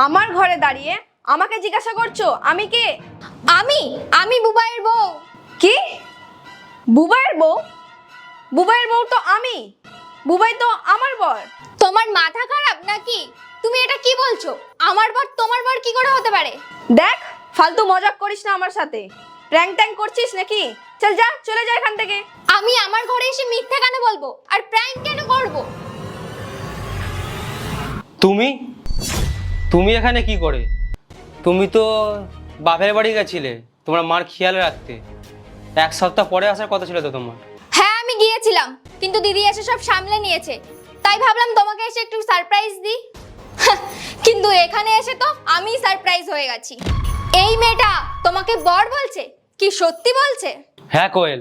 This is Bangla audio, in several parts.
আমার ঘরে দাঁড়িয়ে আমাকে জিজ্ঞাসা করছো আমি কে? আমি আমি বুবাইয়ের বউ। কি? বুবাইয়ের বউ? বুবাইয়ের বউ তো আমি। বুবাই তো আমার বর। তোমার মাথা খারাপ নাকি? তুমি এটা কি বলছো? আমার বর তোমার বর কি করে হতে পারে? দেখ, ফালতু মজাক করিস না আমার সাথে। প্র্যাঙ্ক ট্যাঙ্ক করছিস নাকি? চল যা, চলে যা এখান থেকে। আমি আমার ঘরে এসে মিথ্যা কেন বলবো আর প্র্যাঙ্ক কেন করব? তুমি তুমি এখানে কি করে? তুমি তো বাপের বাড়ি গেছিলে তোমার মার খেয়াল রাখতে। এক সপ্তাহ পরে আসার কথা ছিল তো তোমার। হ্যাঁ আমি গিয়েছিলাম, কিন্তু দিদি এসে সব সামলে নিয়েছে। তাই ভাবলাম তোমাকে এসে একটু সারপ্রাইজ দিই। কিন্তু এখানে এসে তো আমি সারপ্রাইজ হয়ে গেছি। এই মেয়েটা তোমাকে বর বলছে? কি সত্যি বলছে? হ্যাঁ কোয়েল,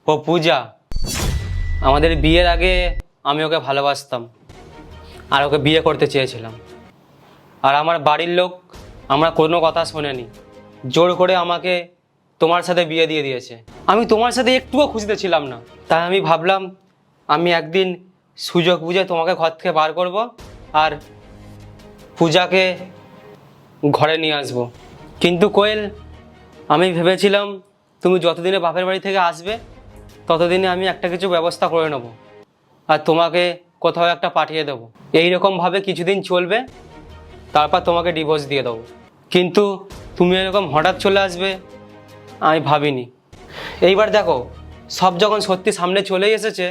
ও পূজা। আমাদের বিয়ের আগে আমি ওকে ভালোবাসতাম আর ওকে বিয়ে করতে চেয়েছিলাম। আর আমার বাড়ির লোক আমরা কোনো কথা শোনেনি, জোর করে আমাকে তোমার সাথে বিয়ে দিয়ে দিয়েছে। আমি তোমার সাথে একটুও খুশিতে ছিলাম না, তাই আমি ভাবলাম আমি একদিন সুযোগ বুঝে তোমাকে ঘর থেকে বার করব আর পূজাকে ঘরে নিয়ে আসবো। কিন্তু কোয়েল, আমি ভেবেছিলাম তুমি যতদিনে বাপের বাড়ি থেকে আসবে ততদিনে আমি একটা কিছু ব্যবস্থা করে নেব আর তোমাকে কোথাও একটা পাঠিয়ে দেবো। এইরকমভাবে কিছুদিন চলবে, তারপর তোমাকে ডিভোর্স দিয়ে দেবো। কিন্তু তুমি এরকম হঠাৎ চলে আসবে আমি ভাবিনি। এইবার দেখো, সব যখন সত্যি সামনে চলেই এসেছে,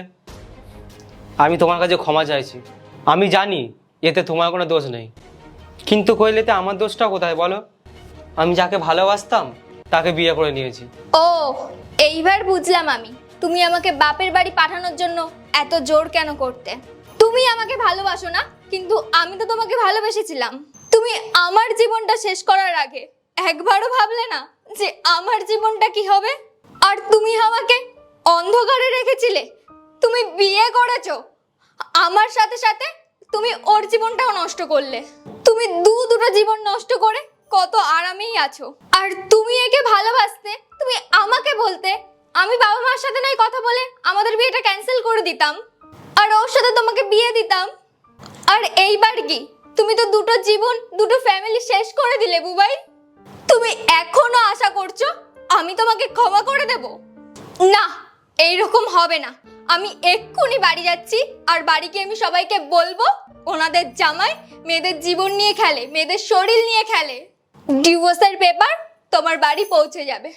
আমি তোমার কাছে ক্ষমা চাইছি। আমি জানি এতে তোমার কোনো দোষ নেই, কিন্তু কোয়েল, এতে আমার দোষটা কোথায় বলো? আমি যাকে ভালোবাসতাম তাকে বিয়ে করে নিয়েছি। ও, এইবার বুঝলাম আমি তুমি আমাকে বাপের বাড়ি পাঠানোর জন্য এত জোর কেন করতে। তুমি আমাকে ভালোবাসো না, কিন্তু আমি তো তোমাকে ভালোবেসেছিলাম। তুমি আমার জীবনটা শেষ করার আগে একবারও ভাবলে না যে আমার জীবনটা কি হবে? আর তুমি আমাকে অন্ধকারে রেখেছিলে। তুমি বিয়ে করেছো আমার সাথে সাথে, তুমি ওর জীবনটাও নষ্ট করলে। তুমি দুটো জীবন নষ্ট করে কত আরামেই আছো। আর তুমি একে ভালোবাসতে, তুমি আমাকে বলতে, আমি বাবা মার সাথে নাই কথা বলে আমাদের বিয়েটা ক্যান্সেল করে দিতাম আর ওর সাথে তোমাকে বিয়ে দিতাম। আর এইবার কি তুমি তো দুটো জীবন, দুটো ফ্যামিলি শেষ করে দিলে বুবাই। তুমি এখনো আশা করছো আমি তোমাকে ক্ষমা করে দেব? না, এইরকম হবে না। আমি এক্ষুনি বাড়ি যাচ্ছি আর বাড়ি গিয়ে আমি সবাইকে বলবো ওনাদের জামাই মেয়েদের জীবন নিয়ে খেলে, মেয়েদের শরীর নিয়ে খেলে। ডিভোর্সের পেপার তোমার বাড়ি পৌঁছে যাবে।